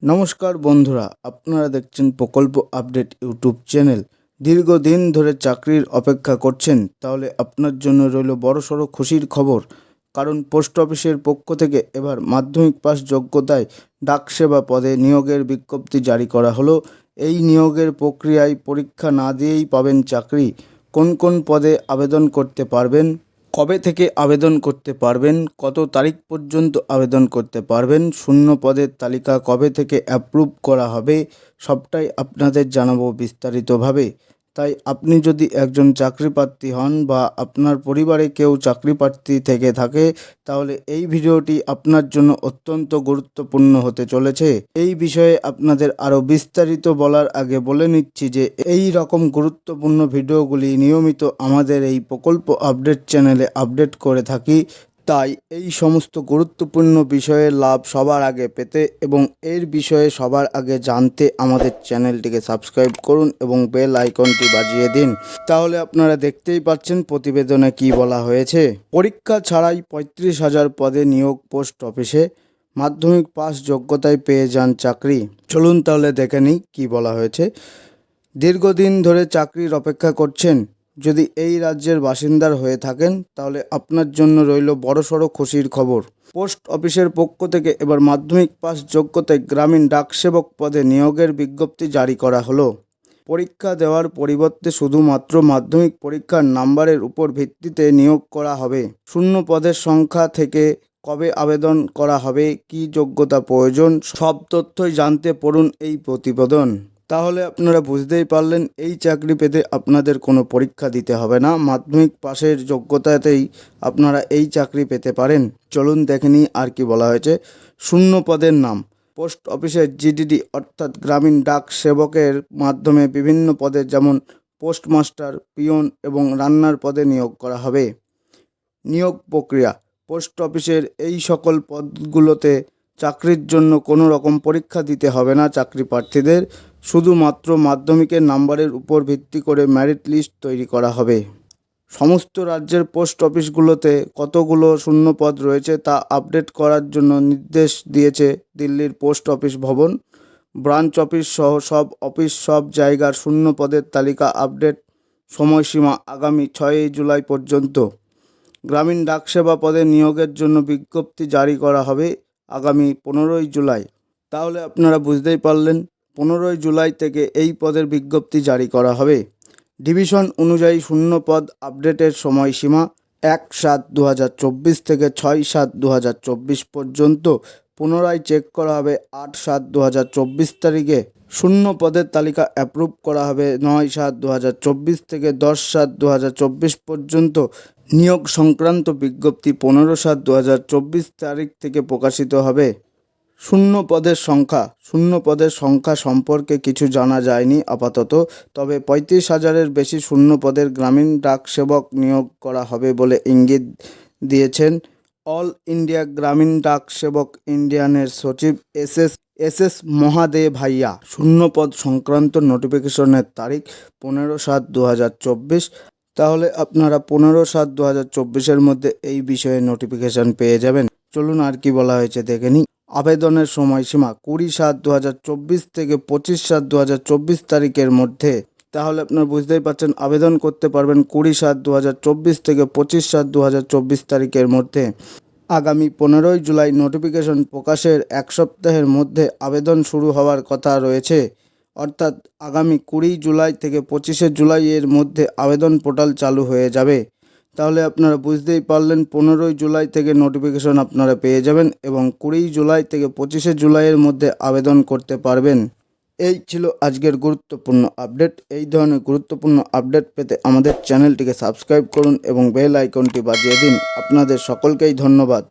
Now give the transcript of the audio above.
নমস্কার বন্ধুরা, আপনারা দেখছেন প্রকল্প আপডেট ইউটিউব চ্যানেল। দীর্ঘদিন ধরে চাকরির অপেক্ষা করছেন, তাহলে আপনার জন্য রইল বড়সড় খুশির খবর। কারণ পোস্ট অফিসের পক্ষ থেকে এবার মাধ্যমিক পাস যোগ্যতায় ডাকসেবা পদে নিয়োগের বিজ্ঞপ্তি জারি করা হলো। এই নিয়োগের প্রক্রিয়ায় পরীক্ষা না দিয়েই পাবেন চাকরি। কোন কোন পদে আবেদন করতে পারবেন, কবে থেকে আবেদন করতে পারবেন, কত তারিখ পর্যন্ত আবেদন করতে পারবেন, শূন্য পদের তালিকা কবে থেকে অ্যাপ্রুভ করা হবে, সবটাই আপনাদের জানাবো বিস্তারিতভাবে। তাই আপনি যদি একজন চাকরিপ্রার্থী হন বা আপনার পরিবারে কেউ চাকরিপ্রার্থী থেকে থাকে, তাহলে এই ভিডিওটি আপনার জন্য অত্যন্ত গুরুত্বপূর্ণ হতে চলেছে। এই বিষয়ে আপনাদের আরও বিস্তারিত বলার আগে বলে নিচ্ছি যে এই রকম গুরুত্বপূর্ণ ভিডিওগুলি নিয়মিত আমাদের এই প্রকল্প আপডেট চ্যানেলে আপডেট করে থাকি। তাই এই সমস্ত গুরুত্বপূর্ণ বিষয়ের লাভ সবার আগে পেতে এবং এর বিষয়ে সবার আগে জানতে আমাদের চ্যানেলটিকে সাবস্ক্রাইব করুন এবং বেল আইকনটি বাজিয়ে দিন। তাহলে আপনারা দেখতেই পাচ্ছেন প্রতিবেদনে কি বলা হয়েছে। পরীক্ষা ছাড়াই 35,000 পদে নিয়োগ পোস্ট অফিসে, মাধ্যমিক পাস যোগ্যতায় পেয়ে যান চাকরি। চলুন তাহলে দেখে নিই কী বলা হয়েছে। দীর্ঘদিন ধরে চাকরির অপেক্ষা করছেন, যদি এই রাজ্যের বাসিন্দার হয়ে থাকেন, তাহলে আপনার জন্য রইল বড়সড় খুশির খবর। পোস্ট অফিসের পক্ষ থেকে এবার মাধ্যমিক পাস যোগ্যতায় গ্রামীণ ডাকসেবক পদে নিয়োগের বিজ্ঞপ্তি জারি করা হলো। পরীক্ষা দেওয়ার পরিবর্তে শুধুমাত্র মাধ্যমিক পরীক্ষার নাম্বারের উপর ভিত্তিতে নিয়োগ করা হবে। শূন্য পদের সংখ্যা থেকে কবে আবেদন করা হবে, কী যোগ্যতা প্রয়োজন, সব তথ্যই জানতে পড়ুন এই প্রতিবেদন। তাহলে আপনারা বুঝতেই পারলেন, এই চাকরি পেতে আপনাদের কোনো পরীক্ষা দিতে হবে না। মাধ্যমিক পাশের যোগ্যতাতেই আপনারা এই চাকরি পেতে পারেন। চলুন দেখে নিই আর কি বলা হয়েছে। শূন্য পদের নাম। পোস্ট অফিসের জিডিডি অর্থাৎ গ্রামীণ ডাক সেবকের মাধ্যমে বিভিন্ন পদে যেমন পোস্টমাস্টার, পিয়ন এবং রান্নার পদে নিয়োগ করা হবে। নিয়োগ প্রক্রিয়া। পোস্ট অফিসের এই সকল পদগুলোতে চাকরির জন্য কোনো রকম পরীক্ষা দিতে হবে না চাকরি প্রার্থীদের। শুধুমাত্র মাধ্যমিকের নাম্বারের উপর ভিত্তি করে মেরিট লিস্ট তৈরি করা হবে। সমস্ত রাজ্যের পোস্ট অফিসগুলোতে কতগুলো শূন্য পদ রয়েছে তা আপডেট করার জন্য নির্দেশ দিয়েছে দিল্লির পোস্ট অফিস ভবন। ব্রাঞ্চ অফিস সহ সব জায়গার শূন্য পদের তালিকা আপডেট, সময়সীমা আগামী 6 জুলাই পর্যন্ত। গ্রামীণ ডাকসেবা পদে নিয়োগের জন্য বিজ্ঞপ্তি জারি করা হবে আগামী 15 জুলাই। তাহলে আপনারা বুঝতেই পারলেন, 15 জুলাই থেকে এই পদের বিজ্ঞপ্তি জারি করা হবে। ডিভিশন অনুযায়ী শূন্য পদ আপডেটের সময়সীমা 1/7/2024 থেকে 6/7/2024 পর্যন্ত। পুনরায় চেক করা হবে 8/7/2024 তারিখে। শূন্য পদের তালিকা অ্যাপ্রুভ করা হবে 9/7/2024 থেকে 10/7/2024 পর্যন্ত। নিয়োগ সংক্রান্ত বিজ্ঞপ্তি 15/7/2024 তারিখ থেকে প্রকাশিত হবে। শূন্য পদের সংখ্যা সম্পর্কে কিছু জানা যায়নি আপাতত, তবে 35,000-এর বেশি শূন্য পদের গ্রামীণ ডাক সেবক নিয়োগ করা হবে বলে ইঙ্গিত দিয়েছেন অল ইন্ডিয়া গ্রামীণ ডাক সেবক ইন্ডিয়ানের সচিব এস মহাদে ভাইয়া। শূন্য পদ সংক্রান্ত নোটিফিকেশনের তারিখ 15/7/2024। তাহলে আপনারা 15/7/2024-এর মধ্যে এই বিষয়ে নোটিফিকেশান পেয়ে যাবেন। চলুন আর কি বলা হয়েছে দেখে নিই। আবেদনের সময়সীমা 20/7/2024 থেকে 25/7/2024 তারিখের মধ্যে। তাহলে আপনারা বুঝতেই পারছেন, আবেদন করতে পারবেন 20/7/2024 থেকে 25/7/2024 তারিখের মধ্যে। আগামী 15 জুলাই নোটিফিকেশন প্রকাশের এক সপ্তাহের মধ্যে আবেদন শুরু হওয়ার কথা রয়েছে। অর্থাৎ আগামী 20 জুলাই থেকে 25 জুলাই এর মধ্যে আবেদন পোর্টাল চালু হয়ে যাবে। তাহলে আপনারা বুঝতেই পারলেন, 15 জুলাই থেকে নোটিফিকেশন আপনারা পেয়ে যাবেন এবং 20 জুলাই থেকে 25 জুলাইয়ের মধ্যে আবেদন করতে পারবেন। এই ছিল আজকের গুরুত্বপূর্ণ আপডেট। এই ধরনের গুরুত্বপূর্ণ আপডেট পেতে আমাদের চ্যানেলটিকে সাবস্ক্রাইব করুন এবং বেল আইকনটি বাজিয়ে দিন। আপনাদের সকলকেই ধন্যবাদ।